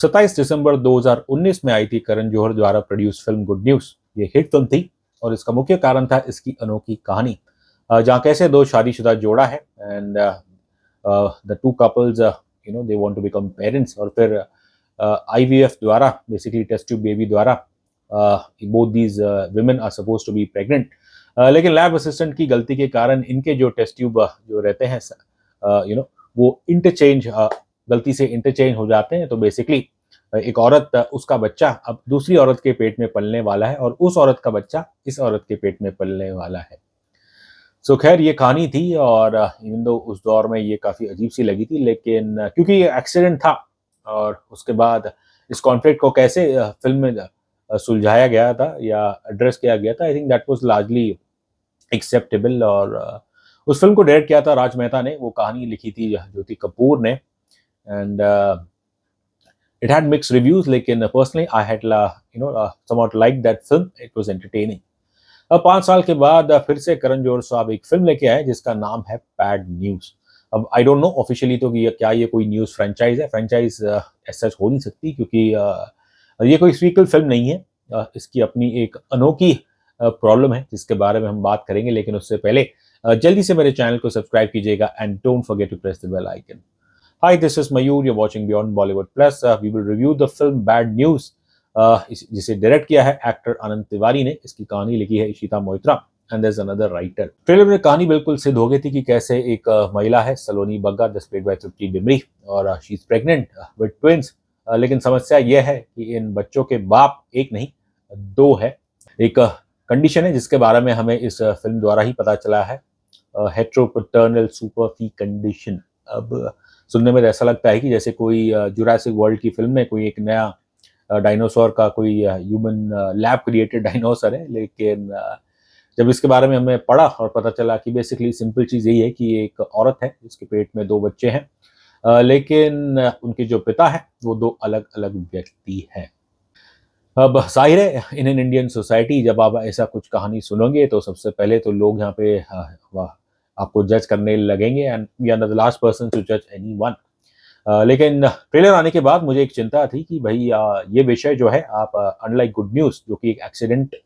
27 दिसंबर 2019 में आई थी करण जौहर द्वारा प्रोड्यूस फिल्म गुड न्यूज। ये हिट फिल्म थी और इसका मुख्य कारण था इसकी अनोखी कहानी, जहाँ कैसे दो शादीशुदा जोड़ा है and the two couples they want to become parents, और फिर आईवीएफ द्वारा, बेसिकली टेस्ट ट्यूब बेबी द्वारा, both these women are suppose to be pregnant. लेकिन लैब असिस्टेंट की गलती के कारण इनके जो टेस्ट ट्यूब जो रहते हैं वो इंटरचेंज, गलती से इंटरचेंज हो जाते हैं। तो बेसिकली एक औरत, उसका बच्चा अब दूसरी औरत के पेट में पलने वाला है और उस औरत का बच्चा इस औरत के पेट में पलने वाला है। सो खैर ये कहानी थी, और इवन दो उस दौर में ये काफ़ी अजीब सी लगी थी, लेकिन क्योंकि ये एक्सीडेंट था और उसके बाद इस कॉन्फ्लिक्ट को कैसे फिल्म में सुलझाया गया था या एड्रेस किया गया था, I think that was largely acceptable. और उस फिल्म को डायरेक्ट किया था राज मेहता ने, वो कहानी लिखी थी ज्योति कपूर ने, and it had mixed reviews, लेकिन personally I had somewhat liked that film. It was entertaining. अब 5 साल के बाद फिर से करण जौहर साहब एक फिल्म लेके आए जिसका नाम है बैड न्यूज। अब आई डोंट नो ऑफिशियली तो कि क्या ये कोई न्यूज फ्रेंचाइज है। फ्रेंचाइज सच हो नहीं सकती, क्योंकि ये कोई सीक्वल फिल्म नहीं है। इसकी अपनी एक अनोखी प्रॉब्लम है जिसके बारे में हम बात करेंगे, लेकिन उससे पहले जल्दी से मेरे चैनल को सब्सक्राइब कीजिएगा and don't forget to press the bell icon. Hi, this is Mayur. You're watching Beyond Bollywood Plus. We will review the film Bad News, जिसे डायरेक्ट किया है एक्टर आनंद तिवारी ने। इसकी कहानी लिखी है Ishita Moitra and there is another writer. Trailer में कहानी बिल्कुल सिद्ध हो गई थी कि कैसे एक महिला है सलोनी बग्गा, जस्ट प्लेड बाय तृप्ति डिमरी, और she is pregnant with twins. लेकिन समस्या यह है कि इन बच्चों के बाप एक नहीं दो है। एक कंडीशन है जिसके बारे में हमें इस फिल्म द्वारा ही पता चला है, हेट्रोपैटर्नल सुपरफी कंडीशन। अब सुनने में ऐसा लगता है कि जैसे कोई जुरासिक वर्ल्ड की फिल्म में कोई एक नया डायनासोर का कोई ह्यूमन लैब क्रिएटेड डायनासोर है, लेकिन जब इसके बारे में हमें पढ़ा और पता चला कि बेसिकली सिंपल चीज़ यही है कि एक औरत है जिसके पेट में 2 बच्चे हैं, लेकिन उनके जो पिता है वो 2 अलग अलग व्यक्ति हैं। अब जाहिर है इन इंडियन सोसाइटी जब आप ऐसा कुछ कहानी सुनोगे तो सबसे पहले तो लोग यहाँ पे आपको जज करने लगेंगे, and we are the last person to जज एनीवन। लेकिन ट्रेलर आने के बाद मुझे एक चिंता थी कि भाई ये विषय जो है, आप अनलाइक गुड न्यूज़ जो कि एक एक्सीडेंट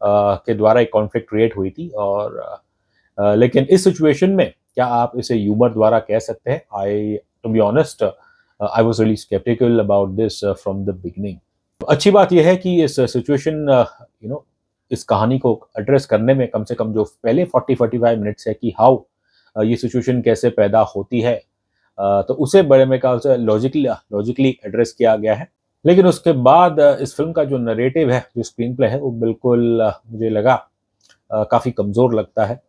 के द्वारा एक कॉन्फ्लिक्ट क्रिएट हुई थी, और लेकिन इस सिचुएशन में क्या आप इसे ह्यूमर द्वारा कह सकते हैं? I to be honest I was really sceptical about this from the beginning. अच्छी बात यह है कि इस सिचुएशन इस कहानी को एड्रेस करने में कम से कम जो पहले 40-45 मिनट्स है कि हाउ ये सिचुएशन कैसे पैदा होती है, तो उसे बड़े में ख्याल से लॉजिकली एड्रेस किया गया है। लेकिन उसके बाद इस फिल्म का जो नरेटिव है, जो स्क्रीन प्ले है, वो बिल्कुल मुझे लगा काफ़ी कमज़ोर लगता है।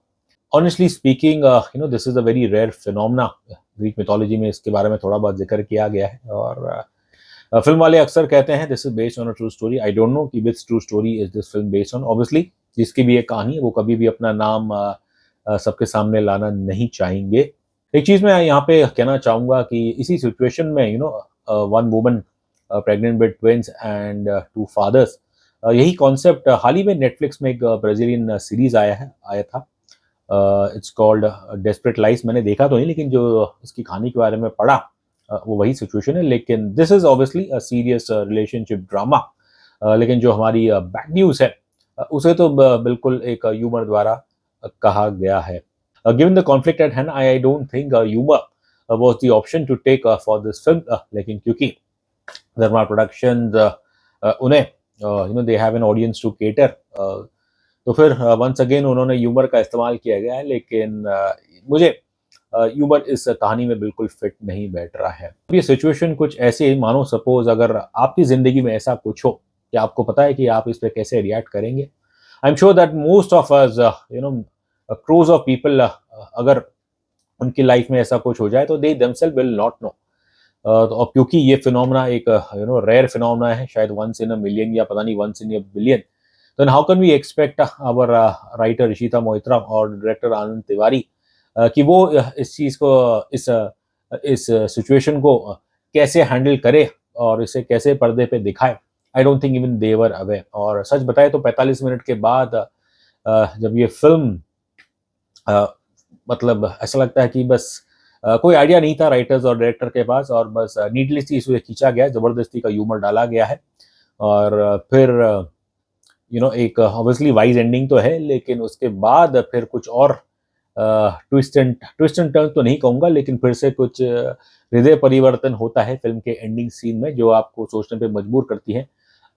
Honestly speaking this is a very rare phenomena. Greek mythology में इसके बारे में थोड़ा बहुत जिक्र किया गया है, और फिल्म वाले अक्सर कहते हैं this is based on a true story. I don't know कि which true story is this film based on. Obviously जिसकी भी एक कहानी है वो कभी भी अपना नाम सबके सामने लाना नहीं चाहेंगे। एक चीज़ मैं यहाँ पे कहना चाहूँगा कि इसी सिचुएशन में one woman pregnant with twins and 2 fathers, यही कॉन्सेप्ट हाल ही में नेटफ्लिक्स में एक ब्राज़ीलियन सीरीज़ आया था। It's called desperate lies. मैंने देखा तो नहीं, लेकिन जो इसकी कहानी के बारे में पढ़ा वो वही सिचुएशन है, लेकिन this is obviously a serious relationship drama. लेकिन जो हमारी बैड न्यूज़ है उसे तो बिल्कुल एक ह्यूमर द्वारा कहा गया है। Given the conflict at hand, I don't think humour was the option to take for this film, लेकिन क्योंकि धर्मा प्रोडक्शन उन्हें they have an audience to cater, तो फिर वंस अगेन उन्होंने ह्यूमर का इस्तेमाल किया गया है, लेकिन मुझे ह्यूमर इस कहानी में बिल्कुल फिट नहीं बैठ रहा है। ये सिचुएशन कुछ ऐसे ही, मानो सपोज अगर आपकी ज़िंदगी में ऐसा कुछ हो, कि आपको पता है कि आप इस पे कैसे रिएक्ट करेंगे। I am sure that most of us crores of people, अगर उनकी लाइफ में ऐसा कुछ हो जाए तो they themselves will not know. और क्योंकि ये फिनोमेना एक रेयर फिनोमेना है, शायद वंस इन अ मिलियन या पता नहीं once in a billion, then how can we expect our writer Ishita Moitra और डायरेक्टर आनंद तिवारी कि वो इस चीज़ को, इस सिचुएशन को कैसे हैंडल करे और इसे कैसे पर्दे पे दिखाए? आई don't think even they were aware. और सच बताए तो 45 मिनट के बाद जब ये फिल्म मतलब ऐसा लगता है कि बस कोई आइडिया नहीं था राइटर्स और डायरेक्टर के पास, और बस नीडलेसली इसे खींचा गया, ज़बरदस्ती का ह्यूमर डाला गया है। और फिर एक ऑब्वियसली वाइज एंडिंग तो है, लेकिन उसके बाद फिर कुछ और ट्विस्ट एंड टर्न तो नहीं कहूँगा, लेकिन फिर से कुछ हृदय परिवर्तन होता है फिल्म के एंडिंग सीन में, जो आपको सोचने पे मजबूर करती है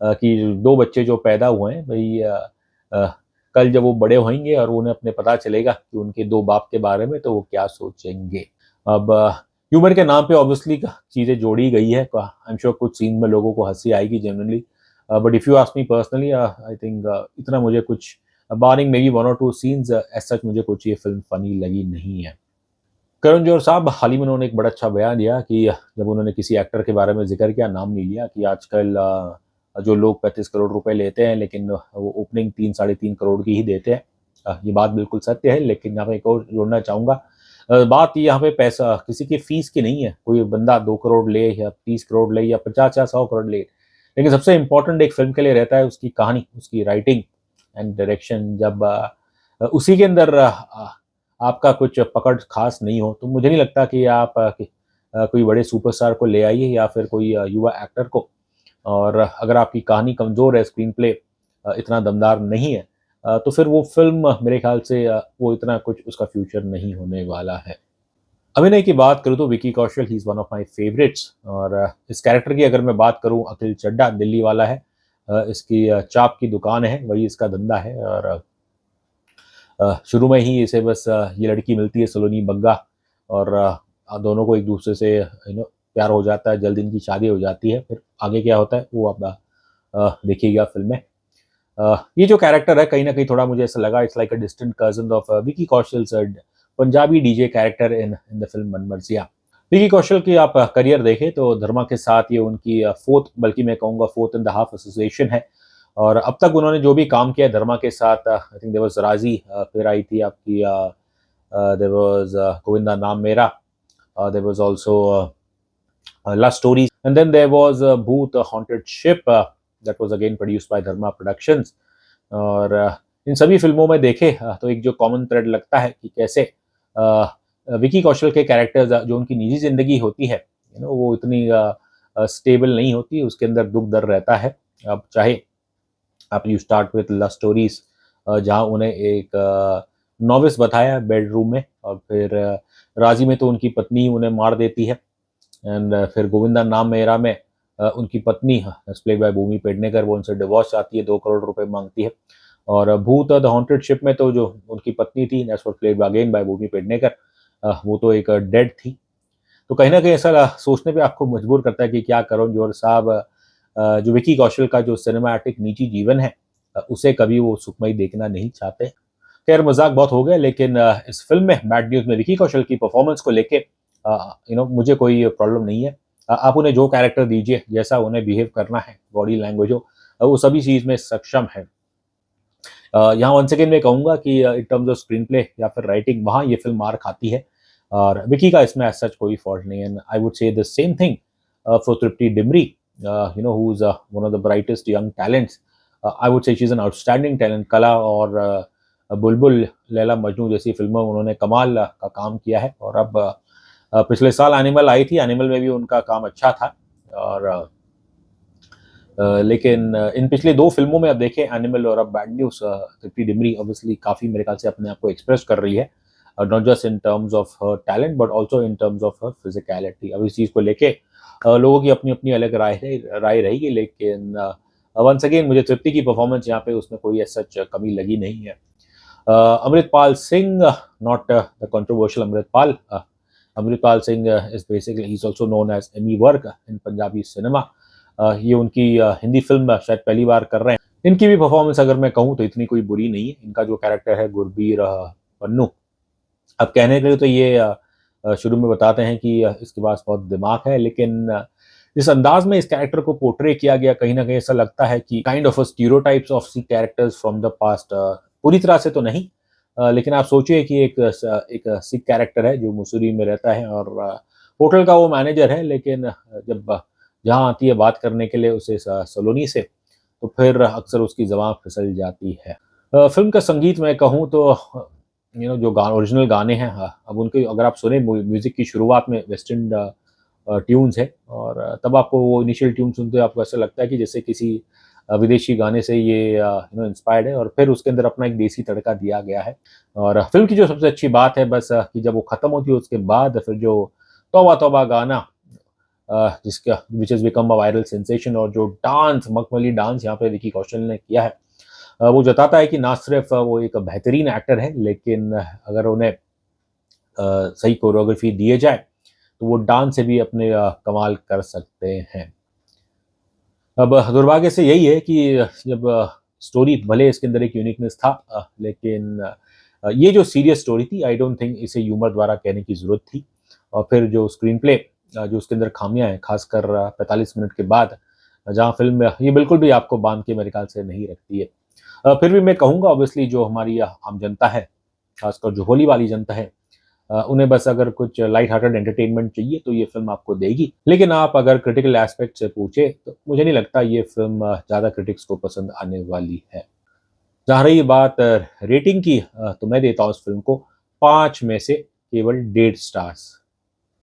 कि 2 बच्चे जो पैदा हुए हैं भई, अ, कल जब वो बड़े होंगे और उन्हें अपने पता चलेगा कि उनके 2 बाप के बारे में, तो वो क्या सोचेंगे। अब ह्यूमर के नाम पे ऑब्वियसली चीज़ें जोड़ी गई है, आई एम श्योर कुछ सीन में लोगों को हँसी आएगी generally, but if you ask me personally, I think इतना मुझे कुछ, बारिंग मे बी 1 और 2 सीन्स, एज़ सच मुझे कुछ ये फ़िल्म फ़नी लगी नहीं है। करण जौहर साहब हाल ही में उन्होंने एक बड़ा अच्छा बयान दिया कि जब उन्होंने किसी एक्टर के बारे में ज़िक्र किया, नाम नहीं लिया, कि आजकल जो लोग 35 करोड़ रुपए लेते हैं, लेकिन वो ओपनिंग 3 साढ़े 3 करोड़ की ही देते हैं। ये बात बिल्कुल सत्य है, लेकिन यहाँ पे एक और जोड़ना चाहूँगा, बात यहाँ पे पैसा किसी की फ़ीस की नहीं है। कोई बंदा 2 करोड़ ले या 30 करोड़ ले या 50 या 100 करोड़ ले, लेकिन सबसे इम्पोर्टेंट एक फ़िल्म के लिए रहता है उसकी कहानी, उसकी राइटिंग एंड डायरेक्शन। जब उसी के अंदर आपका कुछ पकड़ खास नहीं हो, तो मुझे नहीं लगता कि आप कोई बड़े सुपरस्टार को ले आइए या फिर कोई युवा एक्टर को, और अगर आपकी कहानी कमज़ोर है, स्क्रीन प्ले इतना दमदार नहीं है, तो फिर वो फ़िल्म मेरे ख़्याल से वो इतना कुछ उसका फ्यूचर नहीं होने वाला है। अभिनय की बात करूँ तो विकी कौशल ही is one of my favourites, और इस कैरेक्टर की अगर मैं बात करूँ, अखिल चड्ढा दिल्ली वाला है। इसकी चाप की दुकान है, वही इसका धंधा है, और शुरू में ही इसे बस ये लड़की मिलती है सलोनी बग्गा, और दोनों को एक दूसरे से प्यार हो जाता है, जल्द इनकी शादी हो जाती है। फिर आगे क्या होता है वो आप देखिएगा फिल्म में। ये जो कैरेक्टर है कहीं न कहीं थोड़ा मुझे ऐसा लगा, it's like a distant cousin of Vicky Kaushal's Punjabi DJ character in in the film Manmarziyaan. Vicky Kaushal की आप करियर देखें तो धर्मा के साथ ये उनकी 4th, बल्कि मैं कहूँगा 4th and the half association है, और अब तक उन्होंने जो भी काम किया है धर्मा के साथ, आई थिंक देयर वाज़ राज़ी, फिर आई थी आपकी there was Govinda Naam Mera, there was also love stories, and then there was Bhoot haunted ship, that was again produced by Dharma productions. और इन सभी फ़िल्मों में देखें तो एक जो कॉमन थ्रेड लगता है कि कैसे विकी कौशल के कैरेक्टर्स, जो उनकी निजी ज़िंदगी होती है, वो इतनी स्टेबल नहीं होती, उसके अंदर दुःख दर्द रहता है। अब चाहे आप you start with love stories, जहाँ उन्हें एक नॉविस बताया बेडरूम में, और फिर राज़ी में तो उनकी पत्नी ही उन्हें मार देती है, एंड फिर गोविंदा नाम मेरा में उनकी पत्नी प्लेड बाय भूमि पेडनेकर, वो उनसे डिवोर्स चाहती है, 2 करोड़ रुपए माँगती है। और भूत द हॉन्टेड शिप में तो जो उनकी पत्नी थी, that's what played again by Bhumi Pednekar, वो तो एक डेड थी। तो कहीं न कहीं ऐसा सोचने पे आपको मजबूर करता है कि क्या करण जौहर साहब जो विकी कौशल का जो सिनेमैटिक निजी जीवन है, उसे कभी वो सुखमयी देखना नहीं चाहते। खैर मज़ाक बहुत हो गया, लेकिन इस फ़िल्म में बैड न्यूज़ में विकी कौशल की परफ़ॉर्मेंस को लेके मुझे कोई प्रॉब्लम नहीं है। आप उन्हें जो कैरेक्टर दीजिए, जैसा उन्हें बिहेव करना है, बॉडी लैंग्वेज हो, वो सभी चीज़ में सक्षम है। यहाँ वंस अगेन मैं कहूँगा कि इन टर्म्स ऑफ स्क्रीन प्ले या फिर राइटिंग, वहाँ ये फ़िल्म मार खाती है, और विकी का इसमें एज़ सच कोई फ़ॉल्ट नहीं है। And I would say the same thing for Tripti Dimri, who is one of the brightest young talents. I would say she is an outstanding talent. कला और बुलबुल, लैला मजनू जैसी फ़िल्मों में उन्होंने कमाल का काम किया है, और अब पिछले साल एनिमल आई थी, एनिमल में भी उनका काम अच्छा था, और लेकिन इन पिछली 2 फ़िल्मों में अब देखें, एनिमल और अब बैड न्यूज़, तृप्ति डिमरी ऑब्वियसली काफ़ी मेरे ख़्याल से अपने आप को एक्सप्रेस कर रही है, not just in terms of her talent but also in terms of her physicality. अब इस चीज़ को लेके लोगों की अपनी-अपनी अलग राय रहेगी, लेकिन वंस अगेन मुझे तृप्ति की परफ़ॉर्मेंस यहाँ पे उसमें कोई एज़ सच कमी लगी नहीं है। Amritpal Singh, not the controversial Amritpal, Amritpal Singh is basically he is also known as Ammy Virk in Punjabi cinema. ये उनकी हिंदी फ़िल्म शायद पहली बार कर रहे हैं। इनकी भी परफ़ॉर्मेंस अगर मैं कहूँ तो इतनी कोई बुरी नहीं है। इनका जो कैरेक्टर है गुरबीर पन्नू, अब कहने के लिए तो ये शुरू में बताते हैं कि इसके पास बहुत दिमाग है, लेकिन जिस अंदाज़ में इस कैरेक्टर को पोर्ट्रे किया गया, कहीं न कहीं ऐसा लगता है कि kind of a stereotypes of C characters from the past, पूरी तरह से तो नहीं, लेकिन आप सोचिए कि एक सिख कैरेक्टर है जो मुसूरी में रहता है, और होटल का वो मैनेजर है, लेकिन जब जहाँ आती है बात करने के लिए उसे सलोनी से, तो फिर अक्सर उसकी ज़बान फिसल जाती है। फ़िल्म का संगीत मैं कहूँ तो जो ओरिजिनल गाने हैं, हाँ, अब उनके अगर आप सुने म्यूज़िक की शुरुआत में वेस्टर्न ट्यून्स है, और तब आपको वो इनिशियल ट्यून सुनते आपको ऐसा लगता है कि जैसे किसी विदेशी गाने से ये इंस्पायर्ड है, और फिर उसके अंदर अपना एक देसी तड़का दिया गया है। और फ़िल्म की जो सबसे अच्छी बात है बस कि जब वो ख़त्म होती है उसके बाद फिर जो तौबा तौबा गाना जिसका which has become a viral sensation, और जो डांस मखमली डांस यहाँ पे विकी कौशल ने किया है, वो जताता है कि ना सिर्फ़ वो एक बेहतरीन एक्टर है, लेकिन अगर उन्हें सही कोरियोग्राफी दिए जाए तो वो डांस से भी अपने कमाल कर सकते हैं। अब दुर्भाग्य से यही है कि जब स्टोरी भले इसके अंदर एक यूनिकनेस था, लेकिन ये जो सीरियस स्टोरी थी आई डोंट थिंक इसे ह्यूमर द्वारा कहने की ज़रूरत थी। और फिर जो स्क्रीन प्ले जो उसके अंदर खामियाँ हैं, ख़ासकर 45 मिनट के बाद, जहाँ फ़िल्म ये बिल्कुल भी आपको बाँध के मेरे ख़्याल से नहीं रखती है। फिर भी मैं कहूँगा ऑब्वियसली जो हमारी आम जनता है, ख़ासकर जो भोली वाली जनता है, उन्हें बस अगर कुछ लाइट हार्टेड एंटरटेनमेंट चाहिए तो ये फ़िल्म आपको देगी। लेकिन आप अगर क्रिटिकल एस्पेक्ट से पूछे तो मुझे नहीं लगता ये फ़िल्म ज़्यादा क्रिटिक्स को पसंद आने वाली है। जहाँ रही बात रेटिंग की, तो मैं देता हूँ इस फ़िल्म को 5 में से केवल 1.5 स्टार्स।